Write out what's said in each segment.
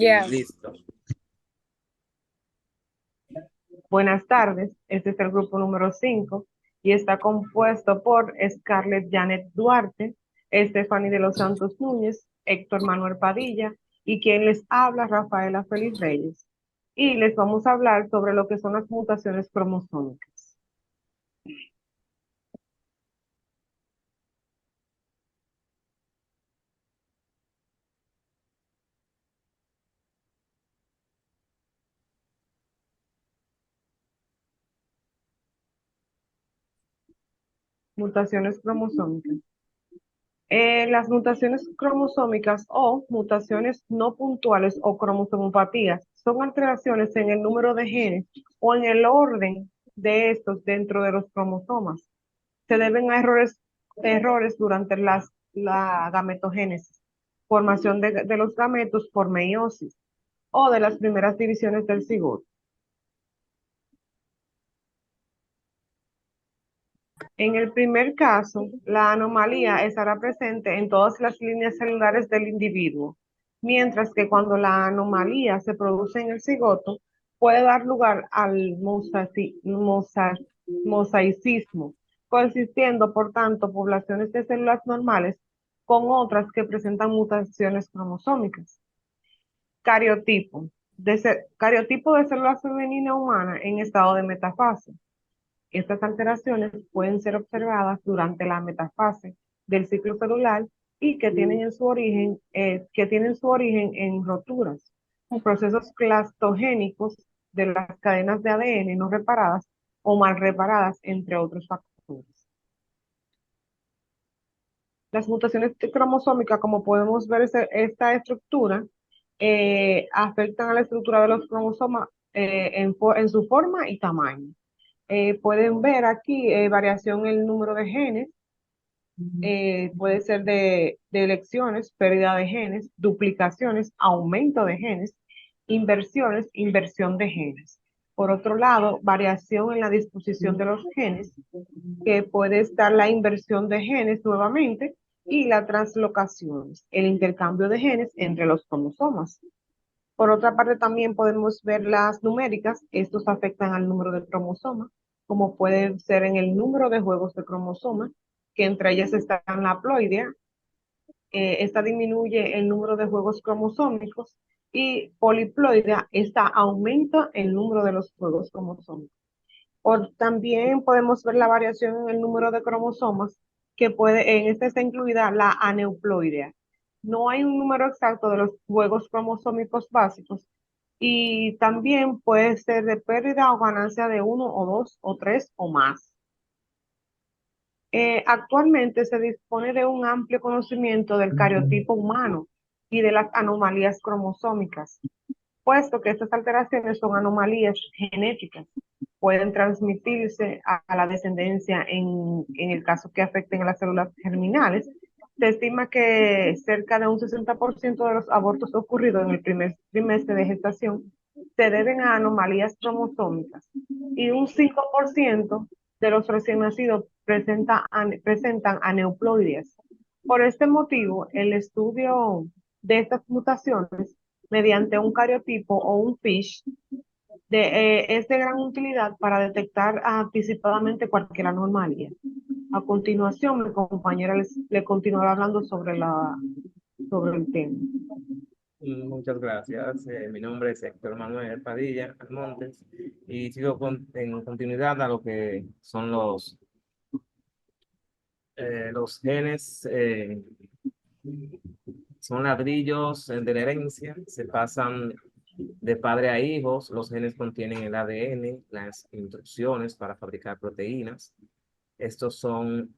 Yes. Listo. Buenas tardes, este es el grupo número 5 y está compuesto por Scarlett Janet Duarte, Stephanie de los Santos Núñez, Héctor Manuel Padilla y quien les habla, Rafaela Feliz Reyes. Y les vamos a hablar sobre lo que son las mutaciones cromosómicas. Mutaciones cromosómicas. Las mutaciones cromosómicas o mutaciones no puntuales o cromosomopatías son alteraciones en el número de genes o en el orden de estos dentro de los cromosomas. Se deben a errores durante la gametogénesis, formación de los gametos por meiosis o de las primeras divisiones del cigoto. En el primer caso, la anomalía estará presente en todas las líneas celulares del individuo, mientras que cuando la anomalía se produce en el cigoto, puede dar lugar al mosaicismo, coexistiendo, por tanto, poblaciones de células normales con otras que presentan mutaciones cromosómicas. Cariotipo. Cariotipo de célula femenina humana en estado de metafase. Estas alteraciones pueden ser observadas durante la metafase del ciclo celular y que tienen su origen en roturas, procesos clastogénicos de las cadenas de ADN no reparadas o mal reparadas, entre otros factores. Las mutaciones cromosómicas, como podemos ver, esta estructura afectan a la estructura de los cromosomas en su forma y tamaño. Pueden ver aquí variación en el número de genes, puede ser de elecciones, pérdida de genes, duplicaciones, aumento de genes, inversiones, inversión de genes. Por otro lado, variación en la disposición de los genes, que puede estar la inversión de genes nuevamente y la translocación, el intercambio de genes entre los cromosomas. Por otra parte, también podemos ver las numéricas. Estos afectan al número de cromosomas, como puede ser en el número de juegos de cromosomas, que entre ellas está la haploidea. Esta disminuye el número de juegos cromosómicos y poliploidea, esta aumenta el número de los juegos cromosómicos. También podemos ver la variación en el número de cromosomas, en este está incluida la aneuploidea. No hay un número exacto de los juegos cromosómicos básicos y también puede ser de pérdida o ganancia de uno o dos o tres o más. Actualmente se dispone de un amplio conocimiento del cariotipo humano y de las anomalías cromosómicas, puesto que estas alteraciones son anomalías genéticas, pueden transmitirse a la descendencia en el caso que afecten a las células germinales. Se estima que cerca de un 60% de los abortos ocurridos en el primer trimestre de gestación se deben a anomalías cromosómicas y un 5% de los recién nacidos presentan aneuploidias. Por este motivo, el estudio de estas mutaciones mediante un cariotipo o un FISH es de gran utilidad para detectar anticipadamente cualquier anomalía. A continuación, mi compañera le continuará hablando sobre el tema. Muchas gracias. Mi nombre es Héctor Manuel Padilla Montes y sigo en continuidad a lo que son los genes. Son ladrillos de la herencia, se pasan de padre a hijos. Los genes contienen el ADN, las instrucciones para fabricar proteínas. Estos son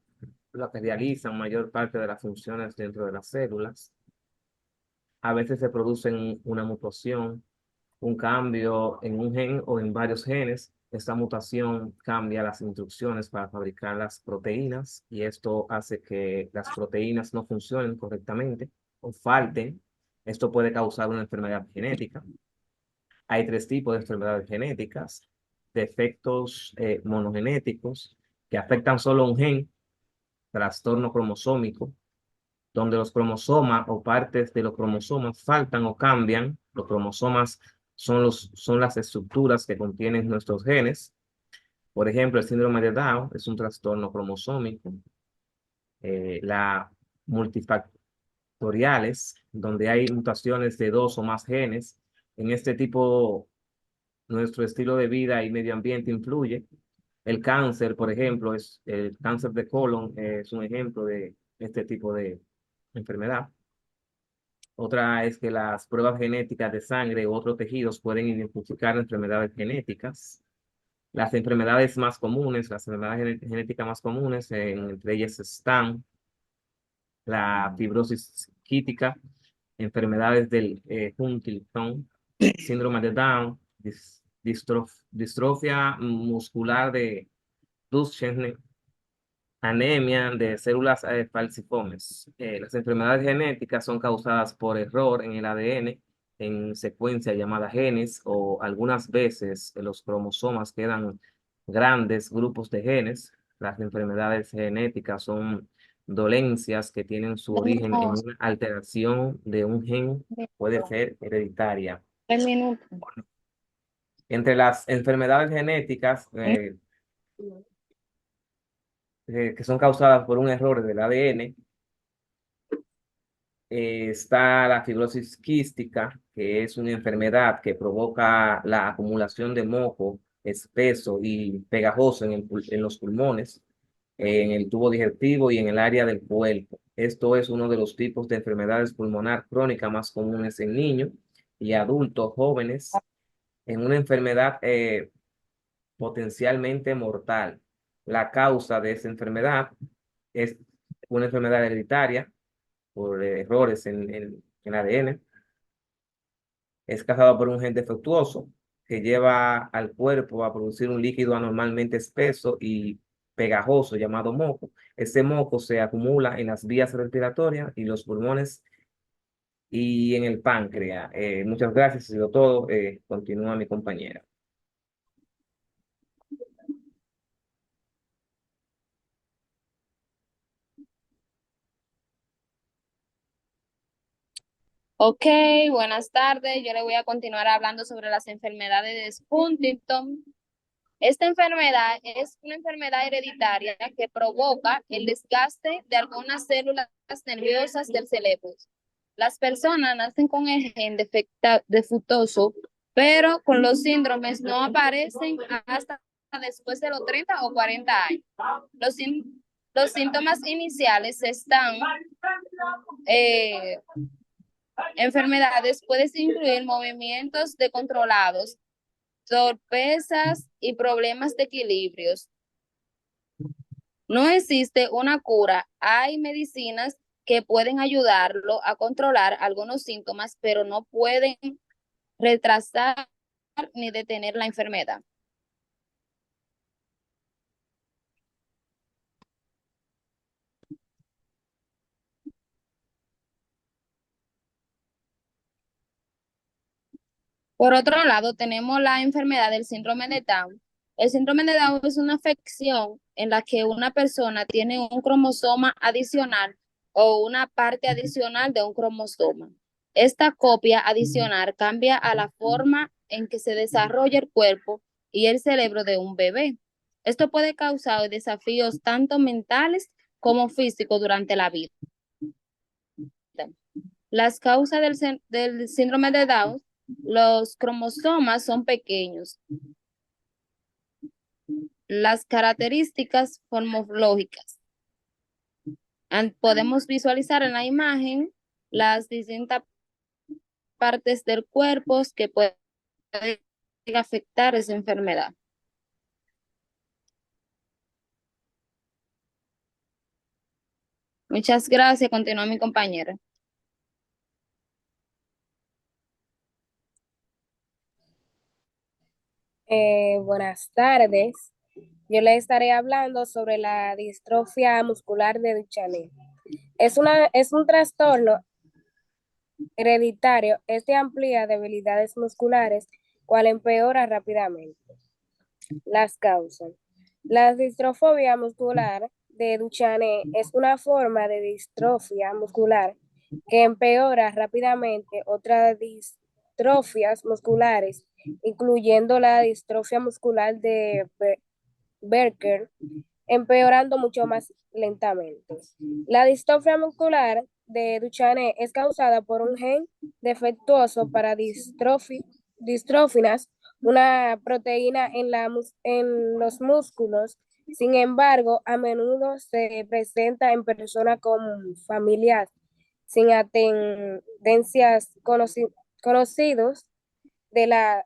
los que realizan mayor parte de las funciones dentro de las células. A veces se producen una mutación, un cambio en un gen o en varios genes. Esta mutación cambia las instrucciones para fabricar las proteínas y esto hace que las proteínas no funcionen correctamente o falten. Esto puede causar una enfermedad genética. Hay tres tipos de enfermedades genéticas: defectos monogenéticos que afectan solo un gen, trastorno cromosómico, donde los cromosomas o partes de los cromosomas faltan o cambian Los cromosomas son las estructuras que contienen nuestros genes. Por ejemplo, el síndrome de Down es un trastorno cromosómico. La multifactoriales, donde hay mutaciones de 2 o más genes. En este tipo, nuestro estilo de vida y medio ambiente influye. El cáncer, por ejemplo, el cáncer de colon es un ejemplo de este tipo de enfermedad. Otra es que las pruebas genéticas de sangre u otros tejidos pueden identificar enfermedades genéticas. Las enfermedades más comunes, las enfermedades genéticas más comunes, entre ellas están la fibrosis quística, enfermedades del Huntington, síndrome de Down, distrofia muscular de Duchenne, anemia de células falciformes. Las enfermedades genéticas son causadas por error en el ADN, en secuencia llamada genes, o algunas veces los cromosomas quedan grandes grupos de genes. Las enfermedades genéticas son dolencias que tienen su origen en Tenemos una alteración de un gen, puede ser hereditaria. 3 minutos. Entre las enfermedades genéticas que son causadas por un error del ADN, está la fibrosis quística, que es una enfermedad que provoca la acumulación de moco espeso y pegajoso en los pulmones, en el tubo digestivo y en el área del cuerpo. Esto es uno de los tipos de enfermedades pulmonar crónica más comunes en niños y adultos jóvenes, en una enfermedad potencialmente mortal. La causa de esa enfermedad es una enfermedad hereditaria por errores en ADN. Es causado por un gen defectuoso que lleva al cuerpo a producir un líquido anormalmente espeso y pegajoso llamado moco. Ese moco se acumula en las vías respiratorias y los pulmones y en el páncreas. Muchas gracias, ha sido todo. Continúa mi compañera. Ok, buenas tardes. Yo le voy a continuar hablando sobre las enfermedades de Huntington. Esta enfermedad es una enfermedad hereditaria que provoca el desgaste de algunas células nerviosas del cerebro. Las personas nacen con el gen defectuoso, pero con los síndromes no aparecen hasta después de los 30 o 40 años. Los, los síntomas iniciales están enfermedades, pueden incluir movimientos descontrolados, torpezas y problemas de equilibrios. No existe una cura. Hay medicinas que pueden ayudarlo a controlar algunos síntomas, pero no pueden retrasar ni detener la enfermedad. Por otro lado, tenemos la enfermedad del síndrome de Down. El síndrome de Down es una afección en la que una persona tiene un cromosoma adicional o una parte adicional de un cromosoma. Esta copia adicional cambia a la forma en que se desarrolla el cuerpo y el cerebro de un bebé. Esto puede causar desafíos tanto mentales como físicos durante la vida. Las causas del síndrome de Down: los cromosomas son pequeños. Las características morfológicas. Podemos visualizar en la imagen las distintas partes del cuerpo que pueden afectar esa enfermedad. Muchas gracias. Continúa mi compañera. Buenas tardes. Yo le estaré hablando sobre la distrofia muscular de Duchenne. Es un trastorno hereditario. Este amplía debilidades musculares, cual empeora rápidamente. Las causas. La distrofobia muscular de Duchenne es una forma de distrofia muscular que empeora rápidamente otra distrofias musculares, incluyendo la distrofia muscular de Becker, empeorando mucho más lentamente. La distrofia muscular de Duchenne es causada por un gen defectuoso para distrófinas, una proteína en los músculos. Sin embargo, a menudo se presenta en personas con familias sin tendencias conocidos de la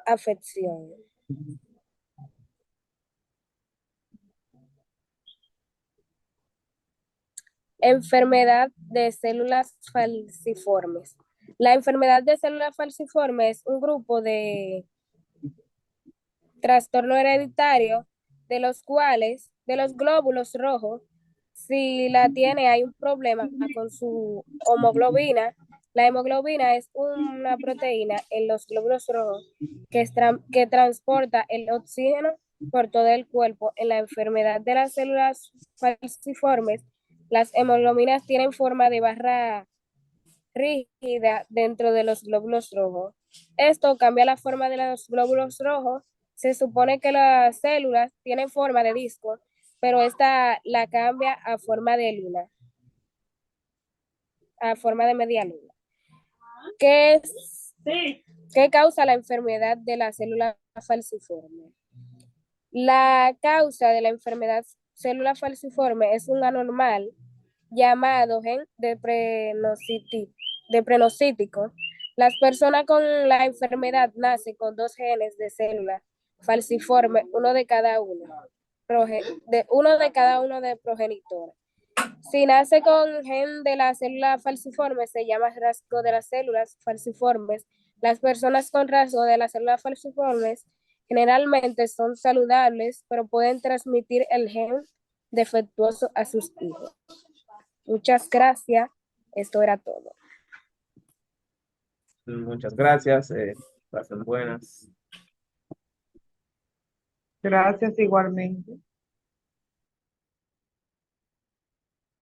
afección. Enfermedad de células falciformes. La enfermedad de células falciformes es un grupo de trastorno hereditario de los cuales, de los glóbulos rojos, si la tiene hay un problema con su hemoglobina. La hemoglobina es una proteína en los glóbulos rojos que transporta el oxígeno por todo el cuerpo. En la enfermedad de las células falciformes, las hemoglobinas tienen forma de barra rígida dentro de los glóbulos rojos. Esto cambia la forma de los glóbulos rojos. Se supone que las células tienen forma de disco, pero esta la cambia a forma de luna, a forma de media luna. ¿Qué causa la enfermedad de la célula falciforme? La causa de la enfermedad célula falciforme es un anormal llamado gen de prenocítico. Las personas con la enfermedad nacen con dos genes de célula falciforme, uno de cada uno de progenitor. Si nace con gen de la célula falciforme, se llama rasgo de las células falciformes. Las personas con rasgo de las células falciformes generalmente son saludables, pero pueden transmitir el gen defectuoso a sus hijos. Muchas gracias. Esto era todo. Muchas gracias. Pasen buenas. Gracias igualmente.